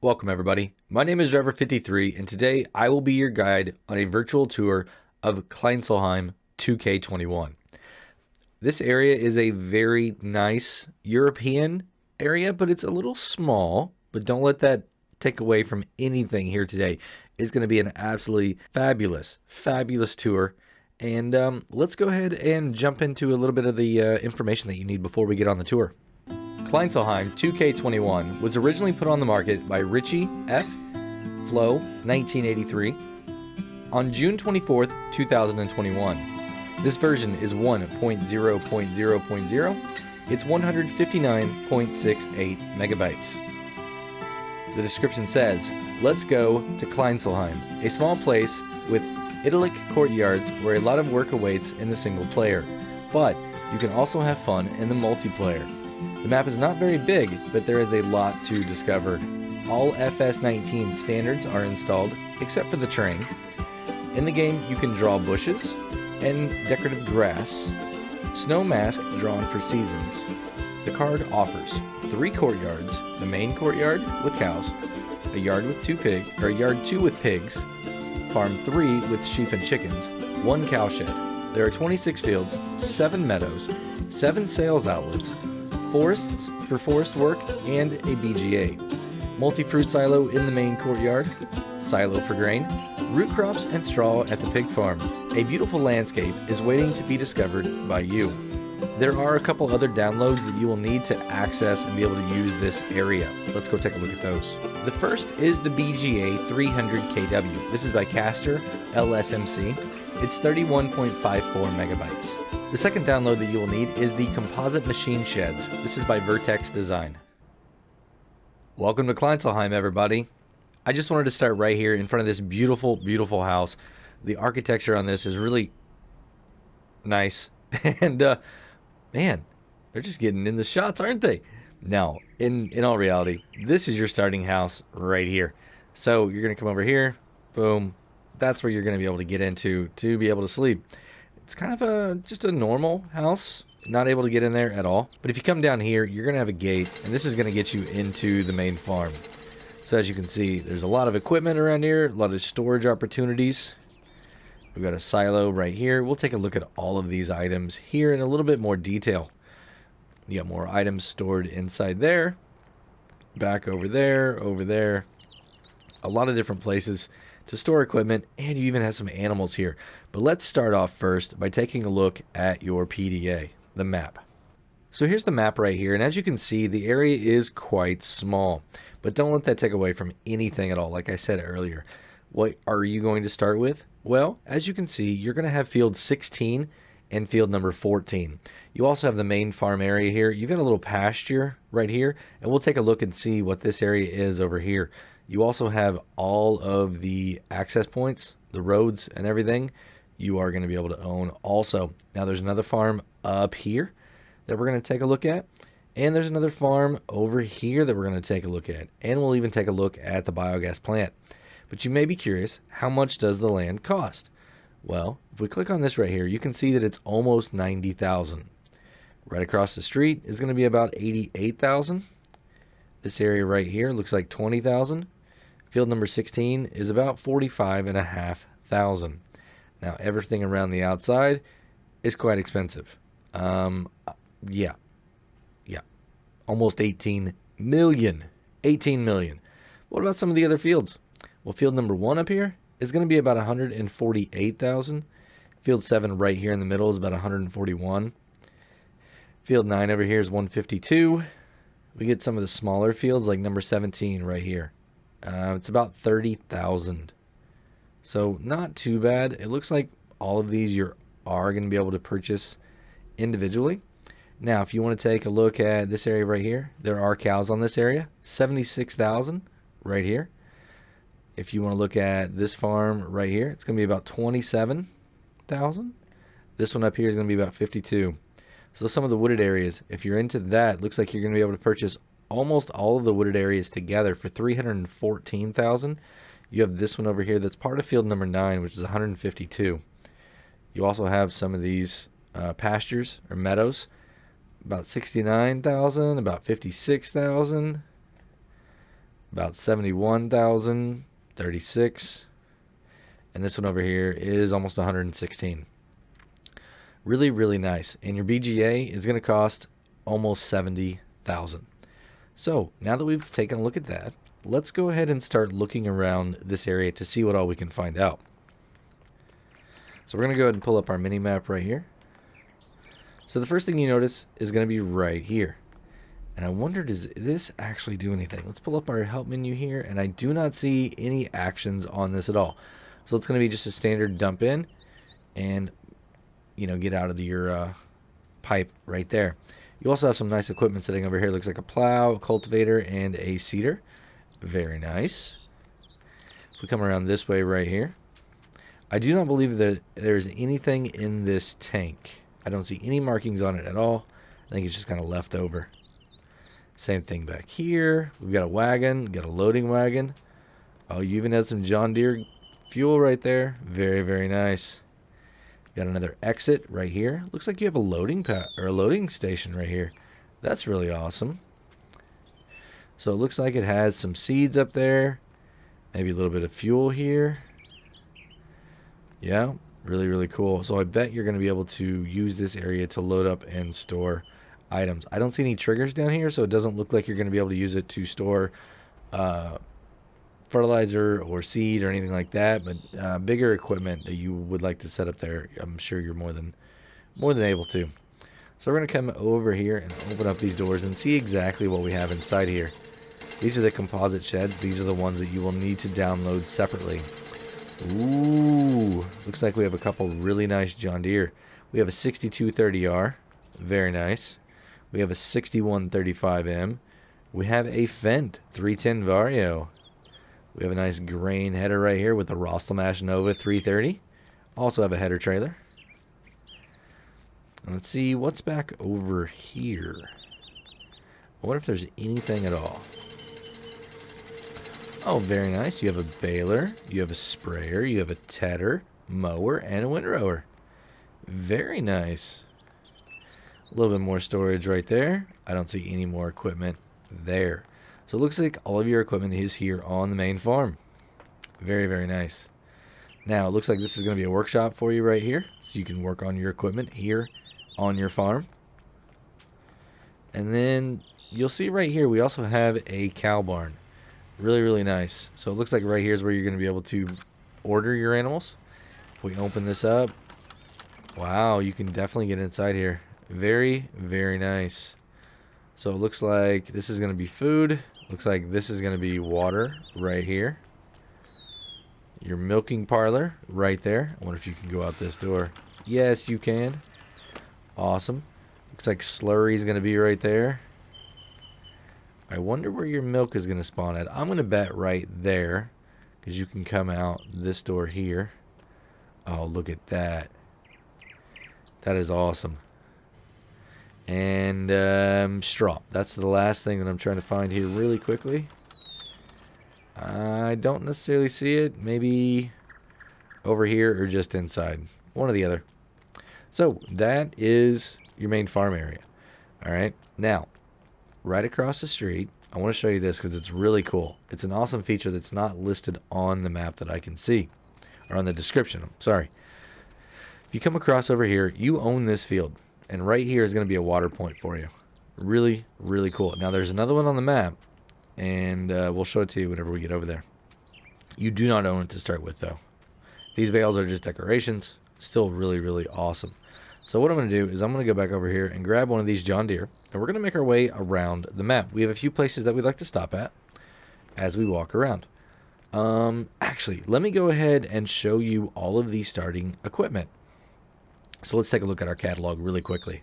Welcome everybody. My name is Driver53 and today I will be your guide on a virtual tour of Kleinseelheim 2K21. This area is a very nice European area, but it's a little small, but don't let that take away from anything here today. It's going to be an absolutely fabulous tour. And let's go ahead and jump into a little bit of the information that you need before we get on the tour. Kleinseelheim 2K21 was originally put on the market by RitchiF, Flow, 1983, on June 24th, 2021. This version is 1.0.0.0. It's 159.68 megabytes. The description says, "Let's go to Kleinseelheim, a small place with idyllic courtyards where a lot of work awaits in the single player, but you can also have fun in the multiplayer. The map is not very big, but there is a lot to discover. All FS19 standards are installed, except for the terrain. In the game, you can draw bushes and decorative grass, snow mask drawn for seasons. The card offers 3 courtyards, the main courtyard with cows, a yard with 2 pigs, or a yard 2 with pigs, farm 3 with sheep and chickens, 1 cow shed. There are 26 fields, 7 meadows, 7 sales outlets, forests for forest work, and a BGA. Multi-fruit silo in the main courtyard, silo for grain, root crops and straw at the pig farm. A beautiful landscape is waiting to be discovered by you. There are a couple other downloads that you will need to access and be able to use this area. Let's go take a look at those. The first is the BGA 300KW. This is by Caster LSMC. It's 31.54 megabytes. The second download that you will need is the Composite Machine Sheds. This is by Vertex Design. Welcome to Kleinseelheim, everybody. I just wanted to start right here in front of this beautiful house. The architecture on this is really nice. And, man, they're just getting in the shots, aren't they? Now, in all reality, this is your starting house right here. So you're going to come over here. Boom. That's where you're going to be able to get into to be able to sleep. It's kind of just a normal house, not able to get in there at all. But if you come down here, you're going to have a gate, and this is going to get you into the main farm. So as you can see, there's a lot of equipment around here, a lot of storage opportunities. We've got a silo right here. We'll take a look at all of these items here in a little bit more detail. You got more items stored inside there, back over there. A lot of different places to store equipment, and you even have some animals here. But let's start off first by taking a look at your PDA, the map. So here's the map right here, and as you can see, the area is quite small. But don't let that take away from anything at all. Like I said earlier, what are you going to start with? Well, as you can see, you're going to have field 16 and field number 14. You also have the main farm area here. You've got a little pasture right here, and we'll take a look and see what this area is over here. You also have all of the access points, the roads and everything you are going to be able to own also. Now there's another farm up here that we're going to take a look at. And there's another farm over here that we're going to take a look at. And we'll even take a look at the biogas plant. But you may be curious, how much does the land cost? Well, if we click on this right here, you can see that it's almost $90,000. Right across the street is going to be about $88,000. This area right here looks like $20,000. Field number 16 is about $45,500. Now everything around the outside is quite expensive. Yeah, almost 18 million. 18 million. What about some of the other fields? Well, field number 1 up here is going to be about 148,000. Field 7 right here in the middle is about 141. Field 9 over here is 152. We get some of the smaller fields like number 17 right here. It's about 30,000. So not too bad. It looks like all of these you are going to be able to purchase individually. Now, if you want to take a look at this area right here, there are cows on this area, 76,000 right here. If you want to look at this farm right here, it's going to be about 27,000. This one up here is going to be about 52. So some of the wooded areas, if you're into that, looks like you're going to be able to purchase almost all of the wooded areas together for 314,000. You have this one over here that's part of field number 9, which is 152. You also have some of these pastures or meadows, about 69,000, about 56,000. about 71,000, 36. And this one over here is almost 116. Really, really nice. And your BGA is going to cost almost 70,000. So now that we've taken a look at that, let's go ahead and start looking around this area to see what all we can find out. So we're going to go ahead and pull up our mini map right here. So the first thing you notice is going to be right here. And I wondered, does this actually do anything? Let's pull up our help menu here, and I do not see any actions on this at all. So it's going to be just a standard dump in and, you know, get out of your pipe right there. You also have some nice equipment sitting over here. Looks like a plow, a cultivator, and a seeder. Very nice. If we come around this way right here, I do not believe that there's anything in this tank. I don't see any markings on it at all. I think it's just kind of left over. Same thing back here. We've got a wagon, got a loading wagon. Oh, you even have some John Deere fuel right there. Very, very nice. Got another exit right here. Looks like you have a loading or a loading station right here. That's really awesome. So it looks like it has some seeds up there. Maybe a little bit of fuel here. Yeah, really, really cool. So I bet you're going to be able to use this area to load up and store items. I don't see any triggers down here, so it doesn't look like you're going to be able to use it to store fertilizer or seed or anything like that. But bigger equipment that you would like to set up there, I'm sure you're more than able to. So we're going to come over here and open up these doors and see exactly what we have inside here. These are the composite sheds. These are the ones that you will need to download separately. Ooh, looks like we have a couple really nice John Deere. We have a 6230R, very nice. We have a 6135M. We have a Fendt 310 Vario. We have a nice grain header right here with the Rostelmash Nova 330. Also have a header trailer. And let's see what's back over here. I wonder if there's anything at all. Oh, very nice. You have a baler, you have a sprayer, you have a tedder, mower, and a windrower. Very nice. A little bit more storage right there. I don't see any more equipment there. So it looks like all of your equipment is here on the main farm. Very, very nice. Now, it looks like this is going to be a workshop for you right here. So you can work on your equipment here on your farm. And then you'll see right here we also have a cow barn. Really, really nice. So it looks like right here is where you're going to be able to order your animals. If we open this up, wow, you can definitely get inside here. Very, very nice. So it looks like this is going to be food. Looks like this is going to be water right here. Your milking parlor right there. I wonder if you can go out this door. Yes, you can. Awesome. Looks like slurry is going to be right there. I wonder where your milk is going to spawn at. I'm going to bet right there, because you can come out this door here. Oh, look at that. That is awesome. And straw. That's the last thing that I'm trying to find here really quickly. I don't necessarily see it. Maybe over here or just inside. One or the other. So that is your main farm area. All right. Now, right across the street, I want to show you this because it's really cool. It's an awesome feature that's not listed on the map that I can see, or on the description. I'm sorry. If you come across over here, you own this field, and right here is going to be a water point for you. Really, really cool. Now there's another one on the map, and we'll show it to you whenever we get over there. You do not own it to start with, though. These bales are just decorations. Still really, really awesome. So what I'm going to do is I'm going to go back over here and grab one of these John Deere, and we're going to make our way around the map. We have a few places that we'd like to stop at as we walk around. Actually, let me go ahead and show you all of the starting equipment. So let's take a look at our catalog really quickly.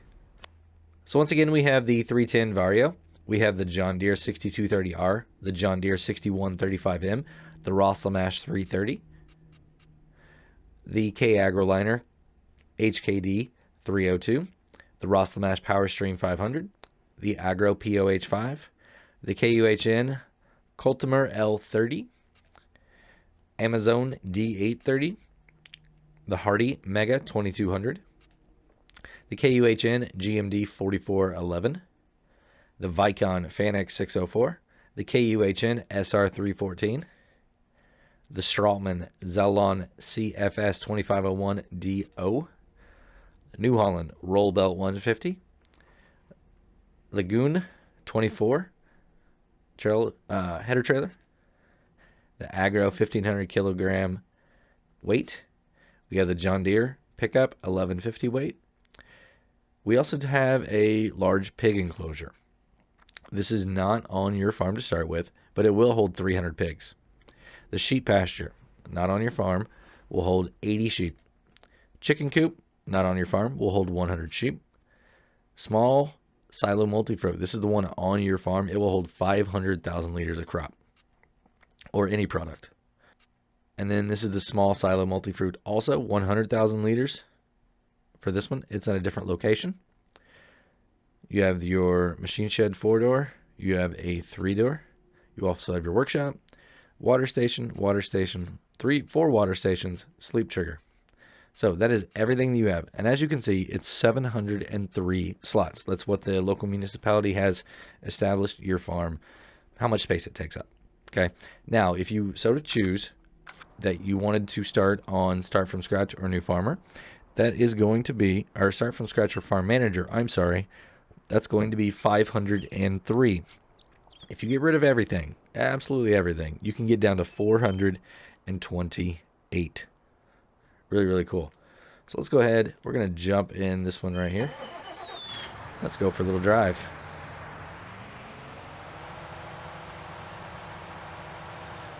So once again, we have the 310 Vario. We have the John Deere 6230R, the John Deere 6135M, the Rostelmash 330, the K AgroLiner HKD 302, the Rostelmash PowerStream 500, the Agro POH5, the KUHN Cultimer L30, Amazon D830, the Hardy Mega 2200, the KUHN GMD 4411, the Vicon FanX 604, the KUHN SR314, the Strautmann Zalon CFS 2501DO, New Holland Roll Belt 150, Lagoon 24 header trailer, the Agro 1500 kilogram weight. We have the John Deere pickup 1150 weight. We also have a large pig enclosure. This is not on your farm to start with, but it will hold 300 pigs. The sheep pasture, not on your farm, will hold 80 sheep. Chicken coop, not on your farm, will hold 100 sheep. Small silo multi-fruit, this is the one on your farm. It will hold 500,000 liters of crop or any product. And then this is the small silo multi-fruit, also 100,000 liters. For this one, it's at a different location. You have your machine shed 4-door. You have a 3-door. You also have your workshop, water station, 4 water stations, sleep trigger. So that is everything that you have. And as you can see, it's 703 slots. That's what the local municipality has established your farm, how much space it takes up. Okay. Now, if you so to choose that you wanted to start from scratch or new farmer, that is going to be, or start from scratch or farm manager, that's going to be 503. If you get rid of everything, absolutely everything, you can get down to 428. Really, really cool. So let's go ahead. We're going to jump in this one right here. Let's go for a little drive.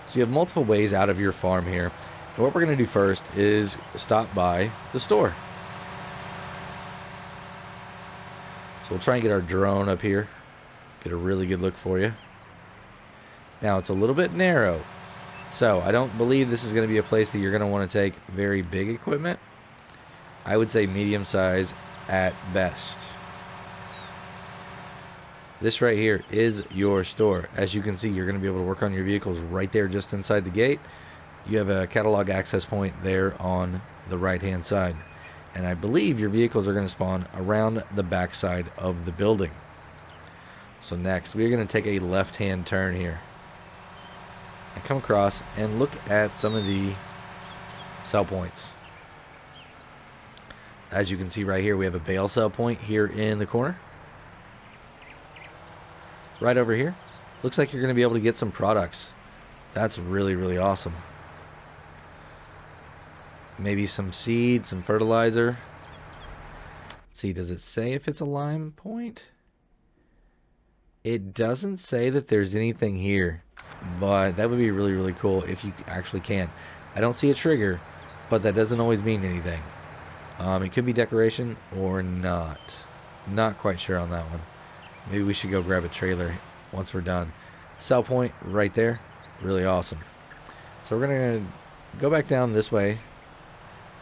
So you have multiple ways out of your farm here. And what we're going to do first is stop by the store. So we'll try and get our drone up here. Get a really good look for you. Now it's a little bit narrow. So I don't believe this is going to be a place that you're going to want to take very big equipment. I would say medium size at best. This right here is your store. As you can see, you're going to be able to work on your vehicles right there just inside the gate. You have a catalog access point there on the right hand side. And I believe your vehicles are going to spawn around the back side of the building. So next, we're going to take a left hand turn here. And come across and look at some of the sell points. As you can see right here, we have a bale sell point here in the corner. Right over here. Looks like you're going to be able to get some products. That's really, really awesome. Maybe some seed, some fertilizer. Let's see, does it say if it's a lime point? It doesn't say that there's anything here, but that would be really, really cool if you actually can. I don't see a trigger, but that doesn't always mean anything. It could be decoration or not. Not quite sure on that one. Maybe we should go grab a trailer once we're done. Sell point right there. Really awesome. So we're going to go back down this way.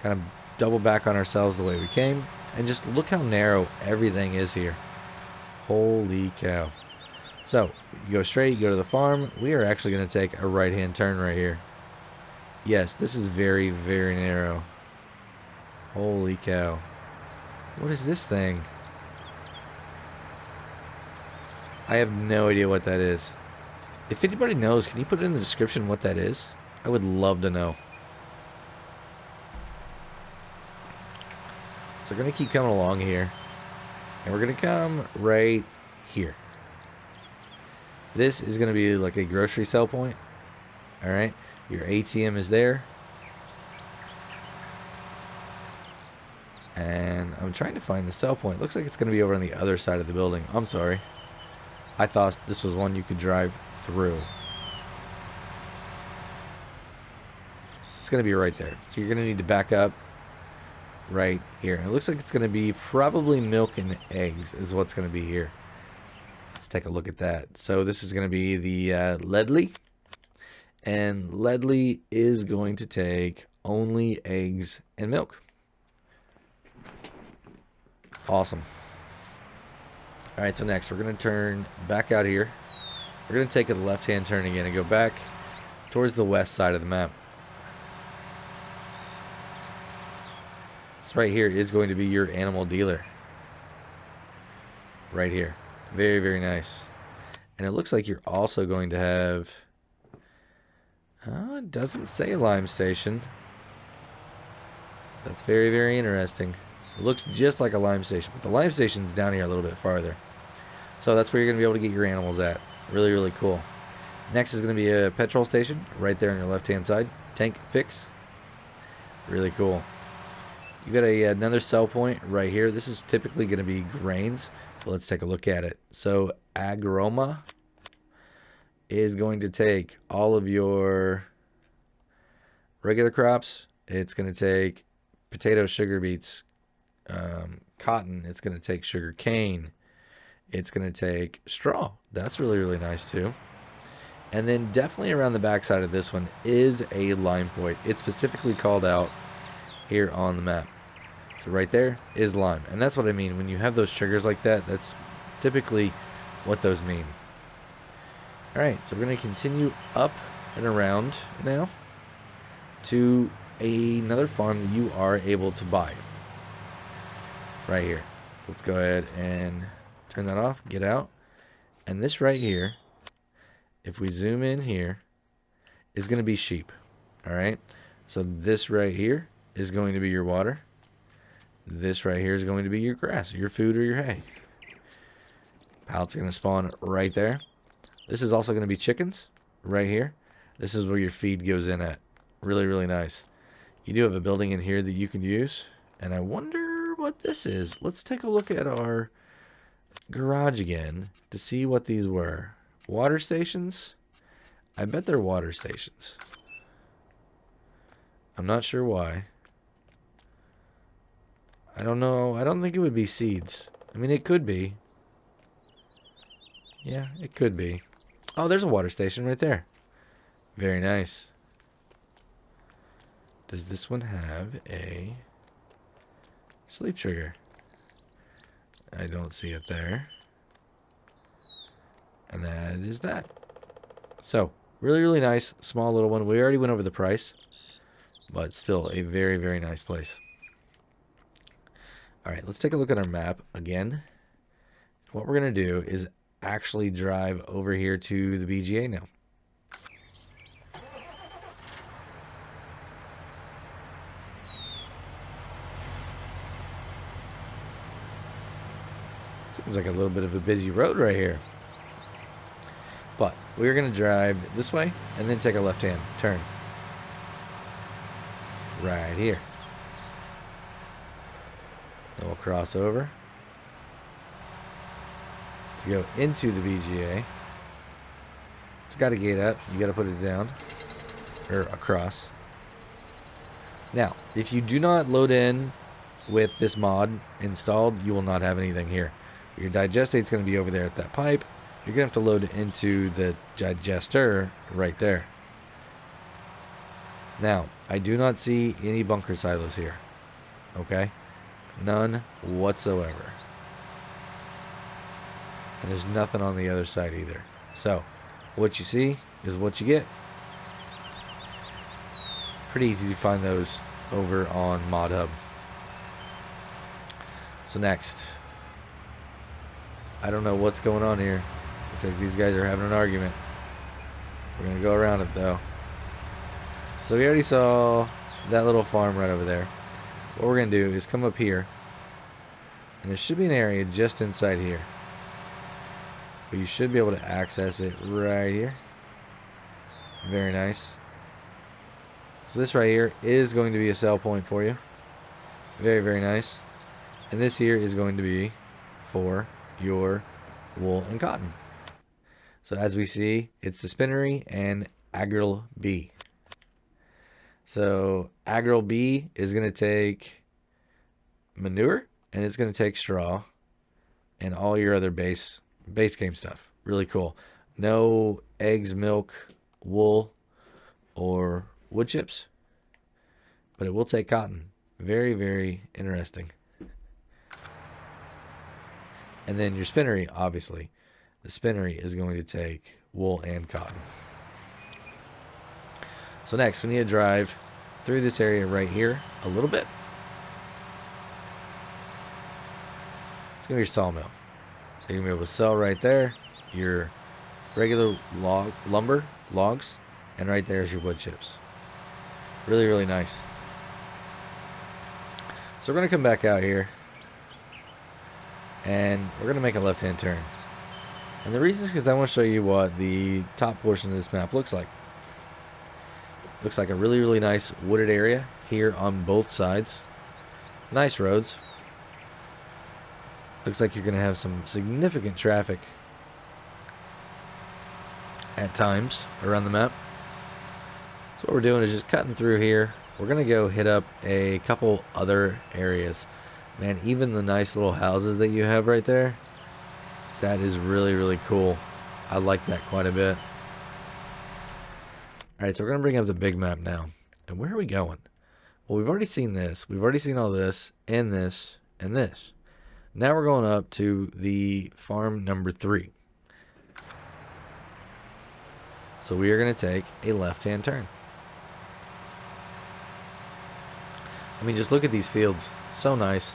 Kind of double back on ourselves the way we came. And just look how narrow everything is here. Holy cow. So, you go straight, you go to the farm. We are actually going to take a right-hand turn right here. Yes, this is very, very narrow. Holy cow. What is this thing? I have no idea what that is. If anybody knows, can you put it in the description what that is? I would love to know. So we're going to keep coming along here. And we're going to come right here. This is going to be like a grocery sell point. Alright. Your ATM is there. And I'm trying to find the sell point. Looks like it's going to be over on the other side of the building. I'm sorry. I thought this was one you could drive through. It's going to be right there. So you're going to need to back up right here. It looks like it's going to be probably milk and eggs is what's going to be here. Let's take a look at that. So this is going to be the Ledley. And Ledley is going to take only eggs and milk. Awesome. Alright, so next we're going to turn back out here. We're going to take a left-hand turn again and go back towards the west side of the map. This right here is going to be your animal dealer. Right here. Very, very nice. And it looks like you're also going to have... it doesn't say lime station. That's very, very interesting. It looks just like a lime station, but the lime station's down here a little bit farther. So that's where you're going to be able to get your animals at. Really, really cool. Next is going to be a petrol station right there on your left-hand side. Tank fix. Really cool. You got another sell point right here. This is typically going to be grains. But let's take a look at it. So Agroma is going to take all of your regular crops. It's going to take potatoes, sugar beets, cotton. It's going to take sugar cane. It's going to take straw. That's really, really nice too. And then definitely around the backside of this one is a lime point. It's specifically called out here on the map. So right there is lime. And that's what I mean. When you have those triggers like that, that's typically what those mean. Alright, so we're going to continue up and around now to another farm that you are able to buy. Right here. So let's go ahead and turn that off, get out. And this right here, if we zoom in here, is going to be sheep. Alright, so this right here is going to be your water. This right here is going to be your grass, your food, or your hay. Pallets are going to spawn right there. This is also going to be chickens right here. This is where your feed goes in at. Really, really nice. You do have a building in here that you can use. And I wonder what this is. Let's take a look at our garage again to see what these were. Water stations? I bet they're water stations. I'm not sure why. I don't know. I don't think it would be seeds. I mean, it could be. Yeah, it could be. Oh, there's a water station right there. Very nice. Does this one have a sleep trigger? I don't see it there. And that is that. So, really, really nice. Small little one. We already went over the price. But still a very, very nice place. Alright, let's take a look at our map again. What we're going to do is actually drive over here to the BGA now. Seems like a little bit of a busy road right here. But we're going to drive this way and then take a left-hand turn. Right here. Then we'll cross over to go into the BGA. It's got a gate up. You got to put it down or across. Now, if you do not load in with this mod installed, you will not have anything here. Your digestate's going to be over there at that pipe. You're going to have to load it into the digester right there. Now, I do not see any bunker silos here. Okay? None whatsoever. And there's nothing on the other side either. So, what you see is what you get. Pretty easy to find those over on ModHub. So next. I don't know what's going on here. Looks like these guys are having an argument. We're going to go around it though. So we already saw that little farm right over there. What we're going to do is come up here. And there should be an area just inside here. But you should be able to access it right here. Very nice. So this right here is going to be a sell point for you. Very, very nice. And this here is going to be for your wool and cotton. So as we see, it's the spinnery and Agril B. So Agril B is going to take manure and it's going to take straw and all your other base game stuff. Really cool. No eggs, milk, wool, or wood chips, but it will take cotton. Very, very interesting. And then your spinnery, obviously. The spinnery is going to take wool and cotton. So next, we need to drive through this area right here a little bit. It's going to be your sawmill. So you're going to be able to sell right there your regular logs, and right there's your wood chips. Really, really nice. So we're going to come back out here, and we're going to make a left-hand turn. And the reason is because I want to show you what the top portion of this map looks like. Looks like a really, really nice wooded area here on both sides. Nice roads. Looks like you're going to have some significant traffic at times around the map. So what we're doing is just cutting through here. We're going to go hit up a couple other areas. Man, even the nice little houses that you have right there, that is really, really cool. I like that quite a bit. Alright, so we're going to bring up the big map now. And where are we going? Well, we've already seen this. We've already seen all this, and this, and this. Now we're going up to the farm number 3. So we are going to take a left-hand turn. I mean, just look at these fields. So nice.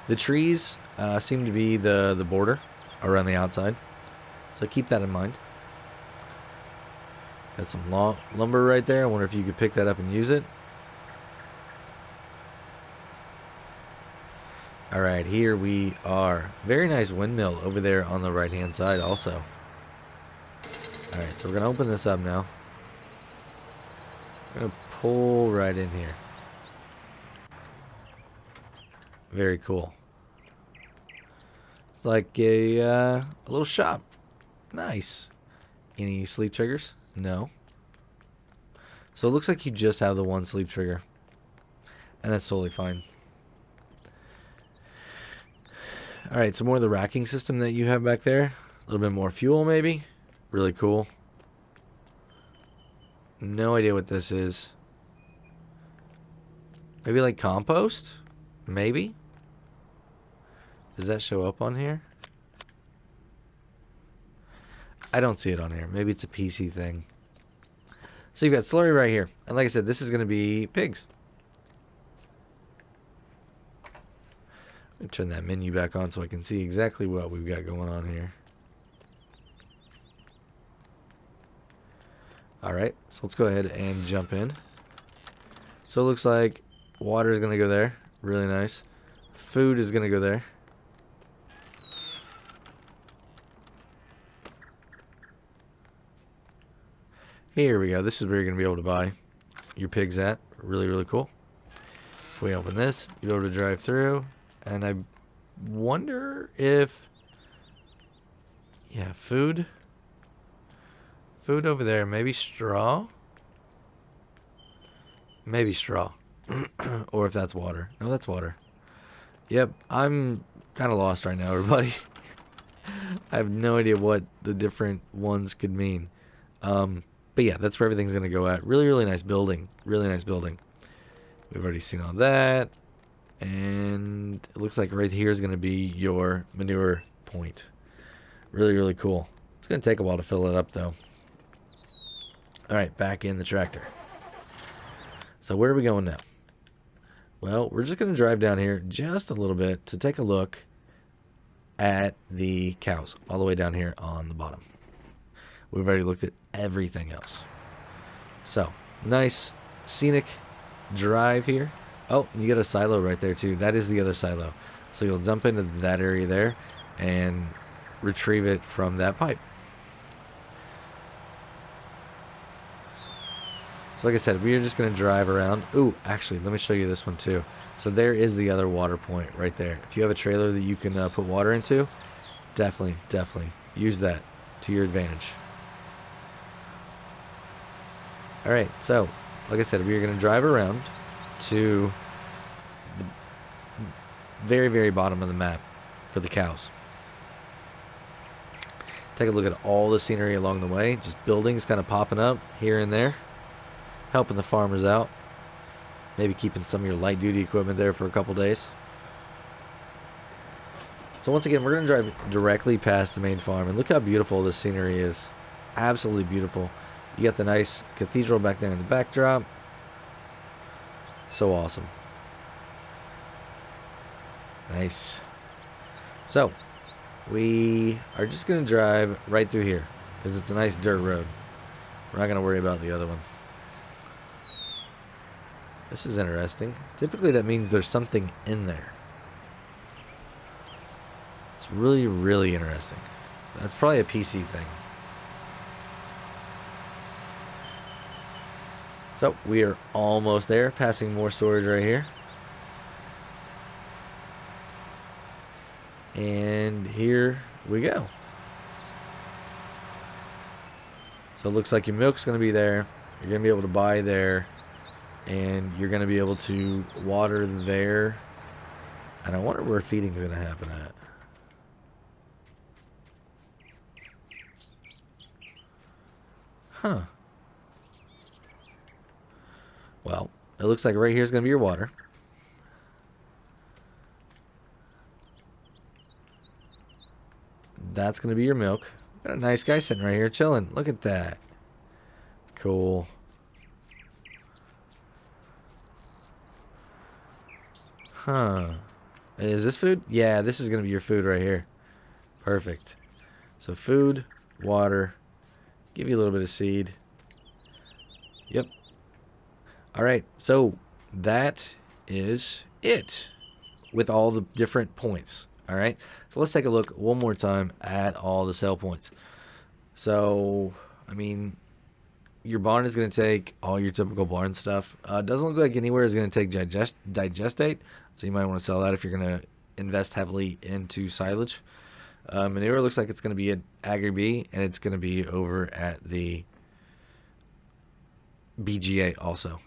The trees seem to be the border around the outside. So keep that in mind. Got some lumber right there. I wonder if you could pick that up and use it. Alright, here we are. Very nice windmill over there on the right-hand side also. Alright, so we're going to open this up now. I'm going to pull right in here. Very cool. It's like a little shop. Nice. Any sleep triggers? No. So it looks like you just have the one sleep trigger. And that's totally fine. Alright, some more of the racking system that you have back there. A little bit more fuel maybe. Really cool. No idea what this is. Maybe like compost? Maybe? Does that show up on here? I don't see it on here. Maybe it's a PC thing. So you've got slurry right here. And like I said, this is going to be pigs. Let me turn that menu back on so I can see exactly what we've got going on here. Alright, so let's go ahead and jump in. So it looks like water is going to go there. Really nice. Food is going to go there. Here we go. This is where you're going to be able to buy your pigs at. Really, really cool. If we open this, you'll be able to drive through. And I wonder if... Yeah, food. Food over there. Maybe straw? Maybe straw. Or if that's water. No, that's water. Yep, I'm kind of lost right now, everybody. I have no idea what the different ones could mean. But yeah, that's where everything's going to go at. Really, really nice building. Really nice building. We've already seen all that. And it looks like right here is going to be your manure point. Really, really cool. It's going to take a while to fill it up, though. Alright, back in the tractor. So where are we going now? Well, we're just going to drive down here just a little bit to take a look at the cows all the way down here on the bottom. We've already looked at everything else. So, nice scenic drive here. Oh, you get a silo right there too. That is the other silo. So you'll jump into that area there and retrieve it from that pipe. So like I said, we are just going to drive around. Ooh, actually, let me show you this one too. So there is the other water point right there. If you have a trailer that you can put water into, definitely use that to your advantage. Alright, so, like I said, we are going to drive around to the very, very bottom of the map for the cows. Take a look at all the scenery along the way. Just buildings kind of popping up here and there. Helping the farmers out. Maybe keeping some of your light duty equipment there for a couple days. So once again, we're going to drive directly past the main farm. And look how beautiful this scenery is. Absolutely beautiful. You got the nice cathedral back there in the backdrop. So awesome. Nice. So, we are just going to drive right through here. because it's a nice dirt road. We're not going to worry about the other one. This is interesting. Typically that means there's something in there. It's really, really interesting. That's probably a PC thing. So we are almost there, passing more storage right here. And here we go. So it looks like your milk's going to be there. You're going to be able to buy there. And you're going to be able to water there. And I wonder where feeding is going to happen at. Huh. Well, it looks like right here is going to be your water. That's going to be your milk. Got a nice guy sitting right here chilling. Look at that. Cool. Huh. Is this food? Yeah, this is going to be your food right here. Perfect. So food, water, give you a little bit of seed. Yep. All right. So that is it with all the different points. All right. So let's take a look one more time at all the sell points. So, I mean, your barn is going to take all your typical barn stuff. Doesn't look like anywhere is going to take digestate. So you might want to sell that if you're going to invest heavily into silage. Manure looks like it's going to be at Agri-B, and it's going to be over at the BGA also.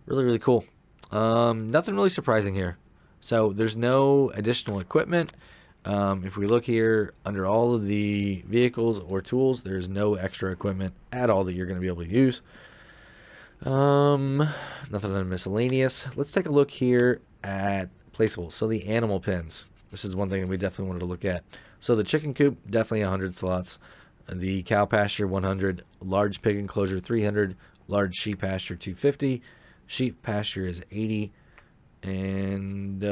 Really, really cool. Nothing really surprising here. So there's no additional equipment. If we look here under all of the vehicles or tools, there's no extra equipment at all that you're going to be able to use. Nothing on miscellaneous. Let's take a look here at placeables. So the animal pens. This is one thing that we definitely wanted to look at. So the chicken coop, definitely 100 slots. The cow pasture, 100. Large pig enclosure, 300. Large sheep pasture, 250. Sheep pasture is 80. And,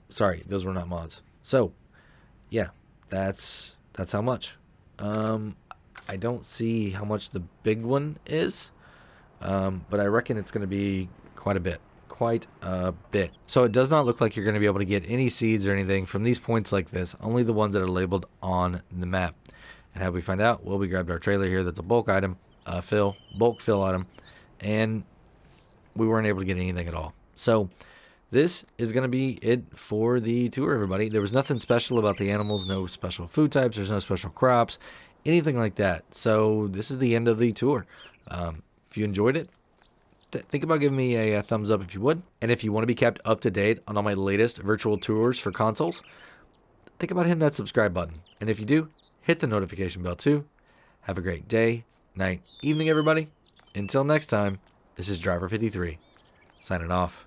sorry, those were not mods. So, yeah, that's how much. I don't see how much the big one is, but I reckon it's going to be quite a bit. So it does not look like you're going to be able to get any seeds or anything from these points like this, only the ones that are labeled on the map. And how we find out? Well, we grabbed our trailer here that's a bulk item, bulk fill item, and we weren't able to get anything at all. So this is going to be it for the tour, everybody. There was nothing special about the animals, no special food types, there's no special crops, anything like that. So this is the end of the tour. If you enjoyed it, think about giving me a thumbs up if you would. And if you want to be kept up to date on all my latest virtual tours for consoles, think about hitting that subscribe button. And if you do, hit the notification bell too. Have a great day, night, evening, everybody. Until next time, this is Driver 53, signing off.